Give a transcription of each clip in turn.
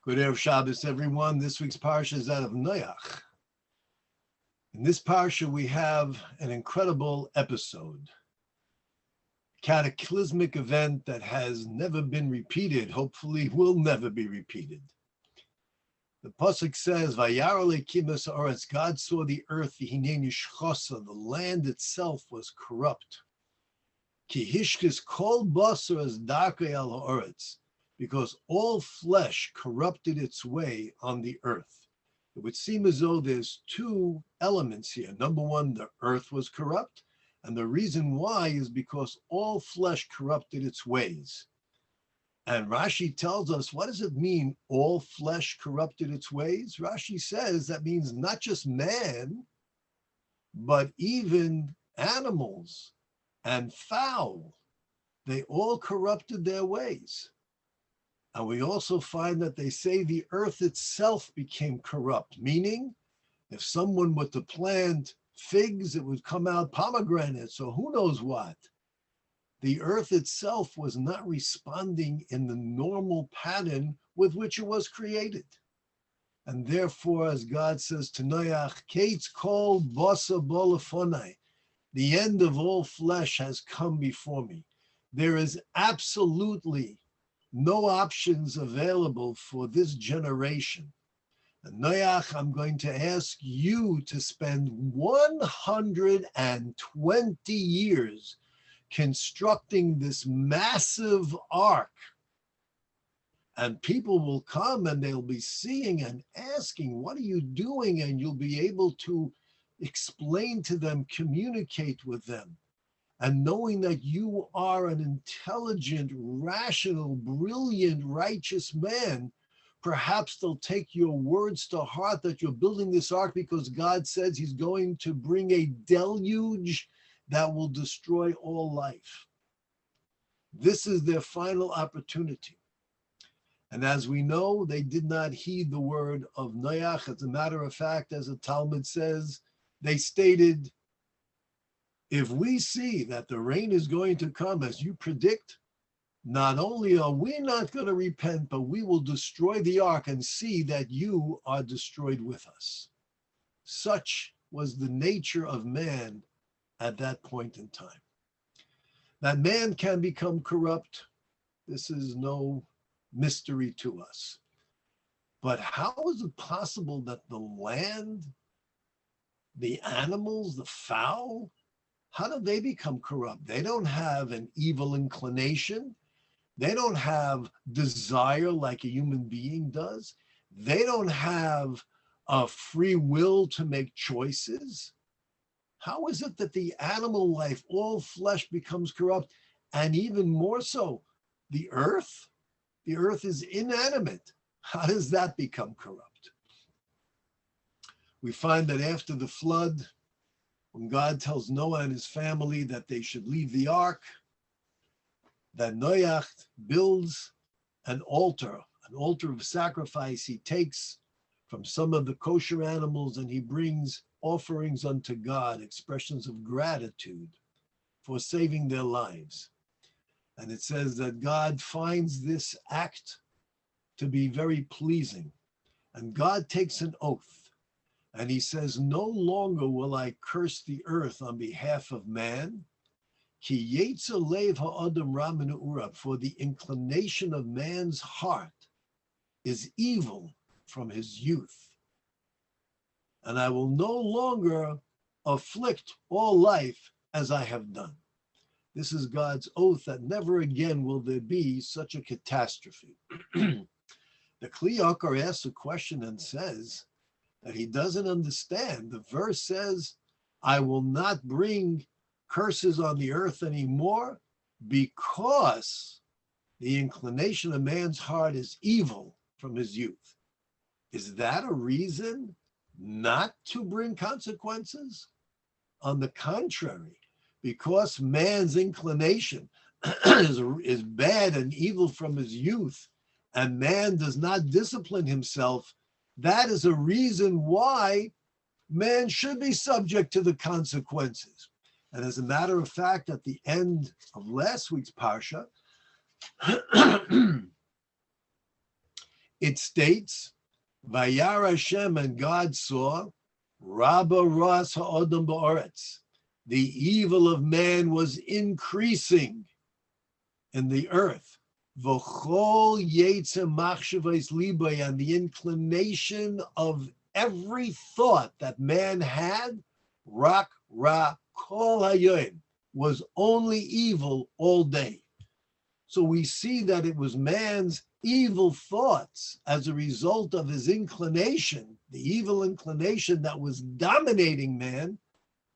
Good Erev Shabbos, everyone. This week's Parsha is out of Noach. In this Parsha, we have an incredible episode, a cataclysmic event that has never been repeated, hopefully will never be repeated. The Pasuk says, Vayar Elokim es haaretz, God saw the earth, v'hinei nishchosa, the land itself was corrupt. Ki hishkis kol basar as darkei al haaretz, because all flesh corrupted its way on the earth. It would seem as though there's two elements here. Number one, the earth was corrupt, and the reason why is because all flesh corrupted its ways. And Rashi tells us, what does it mean, all flesh corrupted its ways? Rashi says that means not just man, but even animals and fowl. They all corrupted their ways. And we also find that they say the earth itself became corrupt, meaning if someone were to plant figs, it would come out pomegranates or who knows what. The earth itself was not responding in the normal pattern with which it was created. And therefore, as God says to Noach, Kates called Basa Bolafonai, the end of all flesh has come before me. There is absolutely no options available for this generation. And Noach, I'm going to ask you to spend 120 years constructing this massive ark. And people will come and they'll be seeing and asking, what are you doing? And you'll be able to explain to them, communicate with them. And knowing that you are an intelligent, rational, brilliant, righteous man, perhaps they'll take your words to heart that you're building this ark because God says he's going to bring a deluge that will destroy all life. This is their final opportunity. And as we know, they did not heed the word of Noach. As a matter of fact, as the Talmud says, they stated, if we see that the rain is going to come as you predict, not only are we not going to repent, but we will destroy the ark and see that you are destroyed with us. Such was the nature of man at that point in time. That man can become corrupt, this is no mystery to us. But how is it possible that the land, the animals, the fowl, how do they become corrupt? They don't have an evil inclination. They don't have desire like a human being does. They don't have a free will to make choices. How is it that the animal life, all flesh becomes corrupt? And even more so, the earth is inanimate. How does that become corrupt? We find that after the flood, when God tells Noah and his family that they should leave the ark, that Noach builds an altar of sacrifice. He takes from some of the kosher animals and he brings offerings unto God, expressions of gratitude for saving their lives. And it says that God finds this act to be very pleasing. And God takes an oath. And he says, no longer will I curse the earth on behalf of man, ki yetzer lev ha'adam ra min ha'urav, for the inclination of man's heart is evil from his youth. And I will no longer afflict all life as I have done. This is God's oath that never again will there be such a catastrophe. The Kli Yakar asks a question and says, that he doesn't understand. The verse says, I will not bring curses on the earth anymore because the inclination of man's heart is evil from his youth. Is that a reason not to bring consequences? On the contrary, because man's inclination is bad and evil from his youth, and man does not discipline himself, that is a reason why man should be subject to the consequences. And as a matter of fact, at the end of last week's Parsha, it states, Vayar Hashem, and God saw, Rabba Ras Ha'odam Ba'aretz, the evil of man was increasing in the earth. V'chol Yetzer Machshavos Libay, and the inclination of every thought that man had, Rak Ra Kol Hayoim, was only evil all day. So we see that it was man's evil thoughts as a result of his inclination, the evil inclination that was dominating man.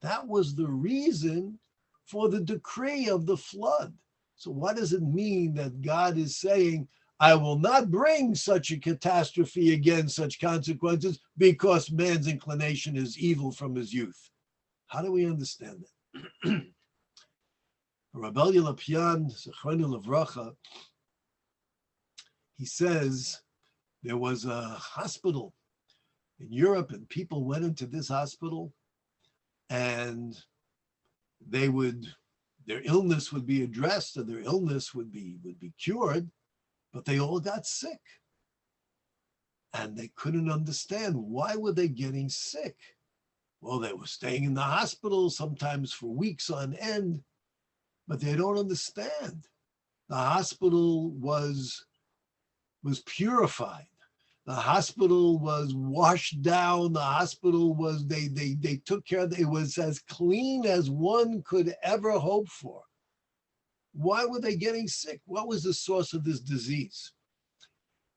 That was the reason for the decree of the flood. So what does it mean that God is saying, I will not bring such a catastrophe again, such consequences, because man's inclination is evil from his youth? How do we understand that? Rabbi Lapian, Zechrono Livracha, he says there was a hospital in Europe, and people went into this hospital, and their illness would be addressed, and their illness would be cured, but they all got sick, and they couldn't understand why were they getting sick. Well, they were staying in the hospital sometimes for weeks on end, but they don't understand. The hospital was purified. The hospital was washed down. The hospital was, they took care of it. It was as clean as one could ever hope for. Why were they getting sick? What was the source of this disease?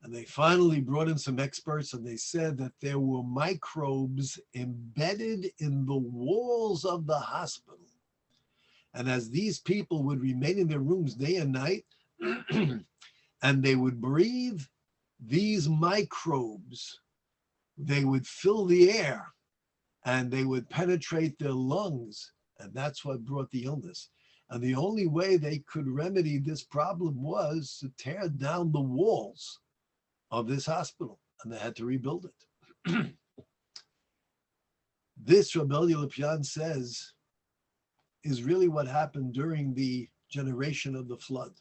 And they finally brought in some experts, and they said that there were microbes embedded in the walls of the hospital. And as these people would remain in their rooms day and night, and they would breathe, these microbes, they would fill the air and they would penetrate their lungs. And that's what brought the illness. And the only way they could remedy this problem was to tear down the walls of this hospital, and they had to rebuild it. This, Rabbi Lapian says, is really what happened during the generation of the flood.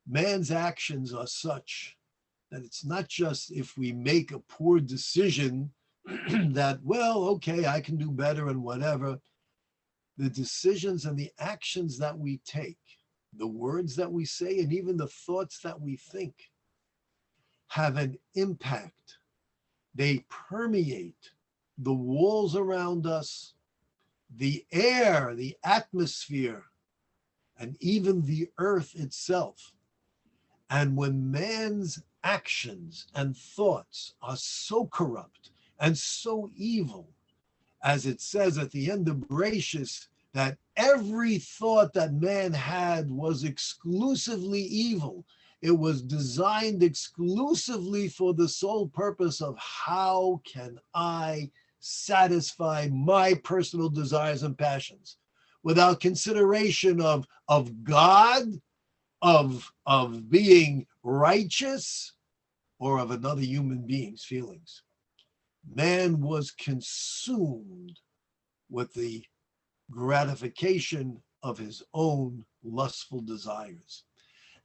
Man's actions are such that it's not just if we make a poor decision that, well, okay, I can do better and whatever. The decisions and the actions that we take, the words that we say, and even the thoughts that we think have an impact. They permeate the walls around us, the air, the atmosphere, and even the earth itself. And when man's actions and thoughts are so corrupt and so evil, as it says at the end of Bereshis, that every thought that man had was exclusively evil. It was designed exclusively for the sole purpose of how can I satisfy my personal desires and passions, without consideration of God, of being righteous, or of another human being's feelings. Man was consumed with the gratification of his own lustful desires.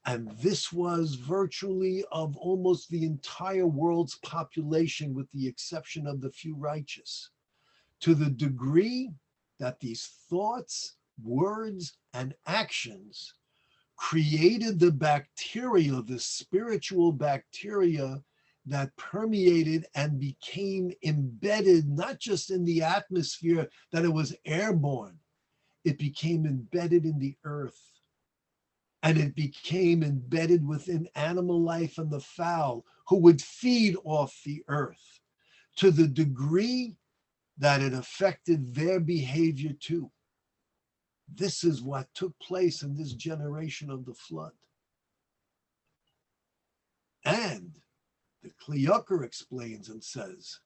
And this was virtually of almost the entire world's population, with the exception of the few righteous, to the degree that these thoughts, words, and actions created the bacteria, the spiritual bacteria that permeated and became embedded, not just in the atmosphere, that it was airborne. It became embedded in the earth. And it became embedded within animal life and the fowl, who would feed off the earth, to the degree that it affected their behavior too. This is what took place in this generation of the flood. And the Kli Yakar explains and says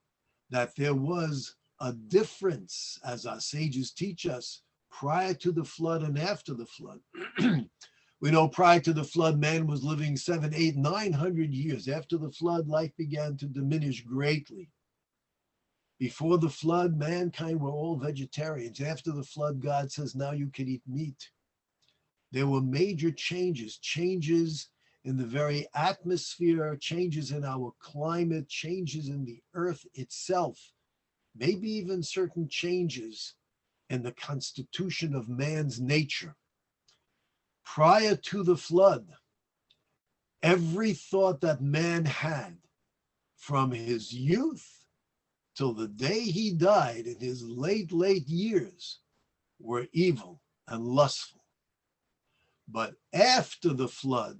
that there was a difference, as our sages teach us, prior to the flood and after the flood. We know prior to the flood, man was living 700, 800, 900 years. After the flood, life began to diminish greatly. Before the flood, mankind were all vegetarians. After the flood, God says, now you can eat meat. There were major changes in the very atmosphere, changes in our climate, changes in the earth itself, maybe even certain changes in the constitution of man's nature. Prior to the flood, every thought that man had from his youth till the day he died in his late years were evil and lustful. But after the flood,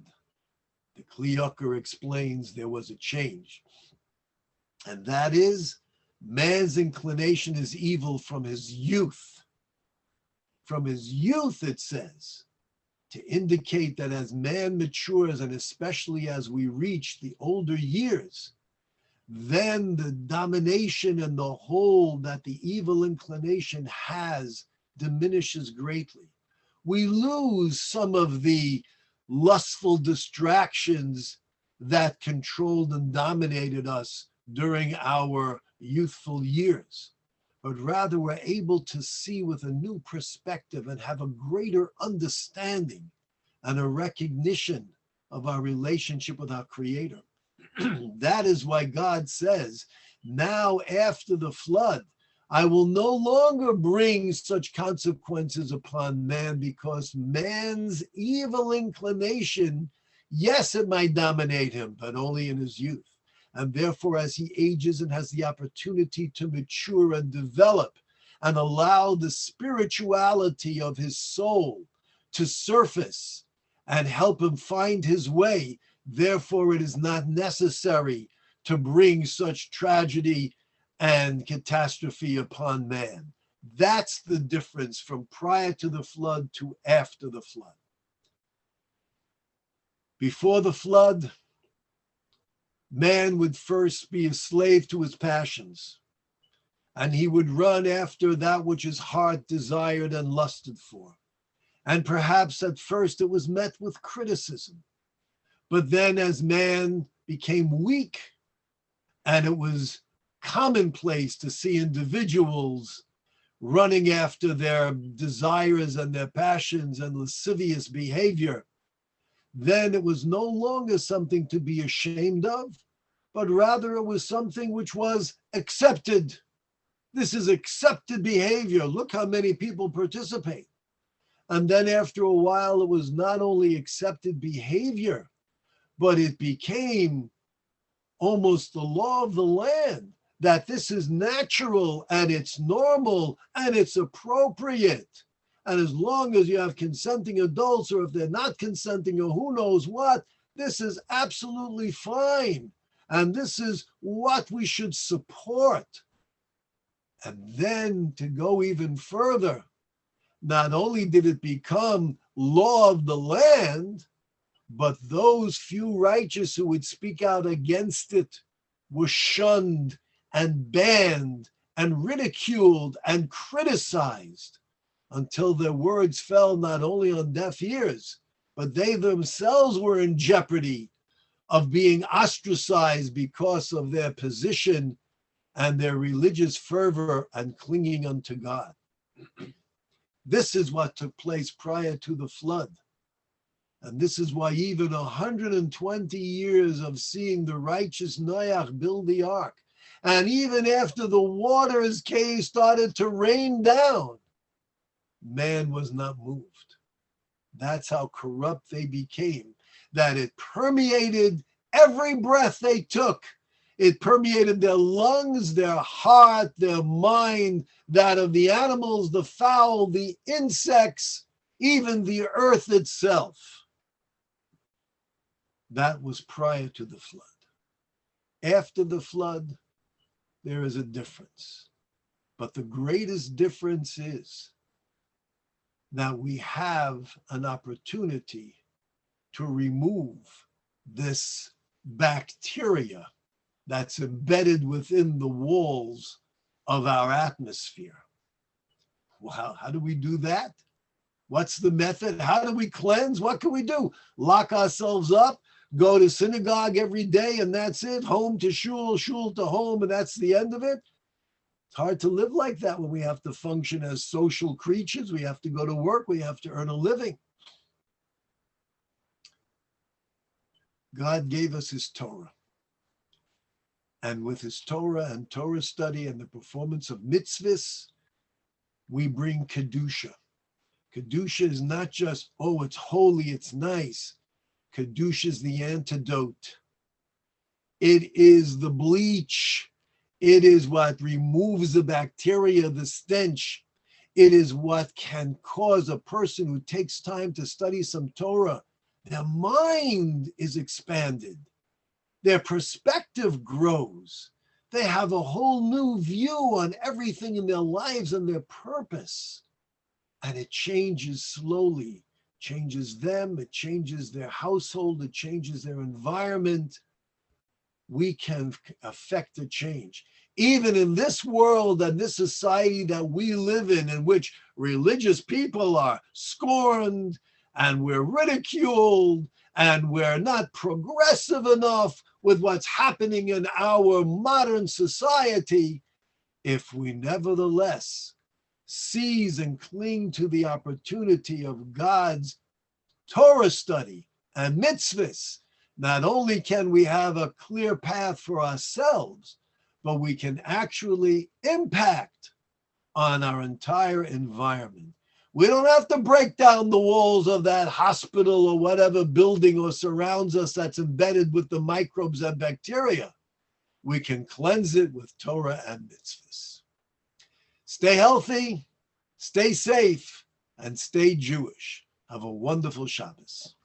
the Kli Yakar explains there was a change. And that is, man's inclination is evil from his youth. From his youth, it says, to indicate that as man matures, and especially as we reach the older years, then the domination and the hold that the evil inclination has diminishes greatly. We lose some of the lustful distractions that controlled and dominated us during our youthful years, but rather we're able to see with a new perspective and have a greater understanding and a recognition of our relationship with our Creator. That is why God says, now after the flood, I will no longer bring such consequences upon man, because man's evil inclination, yes, it might dominate him, but only in his youth. And therefore, as he ages and has the opportunity to mature and develop and allow the spirituality of his soul to surface and help him find his way, therefore it is not necessary to bring such tragedy and catastrophe upon man. That's the difference from prior to the flood to after the flood. Before the flood, man would first be a slave to his passions, and he would run after that which his heart desired and lusted for. And perhaps at first it was met with criticism. But then as man became weak, and it was commonplace to see individuals running after their desires and their passions and lascivious behavior, then it was no longer something to be ashamed of, but rather it was something which was accepted. This is accepted behavior. Look how many people participate. And then after a while, it was not only accepted behavior, but it became almost the law of the land, that this is natural and it's normal and it's appropriate. And as long as you have consenting adults, or if they're not consenting or who knows what, this is absolutely fine. And this is what we should support. And then to go even further, not only did it become law of the land, but those few righteous who would speak out against it were shunned and banned and ridiculed and criticized, until their words fell not only on deaf ears, but they themselves were in jeopardy of being ostracized because of their position and their religious fervor and clinging unto God. This is what took place prior to the flood. And this is why even 120 years of seeing the righteous Noach build the ark, and even after the waters started to rain down, man was not moved. That's how corrupt they became, that it permeated every breath they took. It permeated their lungs, their heart, their mind, that of the animals, the fowl, the insects, even the earth itself. That was prior to the flood. After the flood, there is a difference. But the greatest difference is that we have an opportunity to remove this bacteria that's embedded within the walls of our atmosphere. Well, how do we do that? What's the method? How do we cleanse? What can we do? Lock ourselves up, go to synagogue every day, and that's it? Home to shul, shul to home, and that's the end of it? It's hard to live like that when we have to function as social creatures. We have to go to work. We have to earn a living. God gave us his Torah. And with his Torah and Torah study and the performance of mitzvahs, we bring Kedusha. Kedusha is not just, oh, it's holy, it's nice. Kedusha is the antidote. It is the bleach. It is what removes the bacteria, the stench. It is what can cause a person who takes time to study some Torah, their mind is expanded. Their perspective grows. They have a whole new view on everything in their lives and their purpose. And it changes slowly, changes them, it changes their household, it changes their environment. We can affect a change. Even in this world and this society that we live in which religious people are scorned and we're ridiculed and we're not progressive enough with what's happening in our modern society, if we nevertheless seize and cling to the opportunity of God's Torah study and mitzvahs, not only can we have a clear path for ourselves, but we can actually impact on our entire environment. We don't have to break down the walls of that hospital or whatever building or surrounds us that's embedded with the microbes and bacteria. We can cleanse it with Torah and mitzvahs. Stay healthy, stay safe, and stay Jewish. Have a wonderful Shabbos.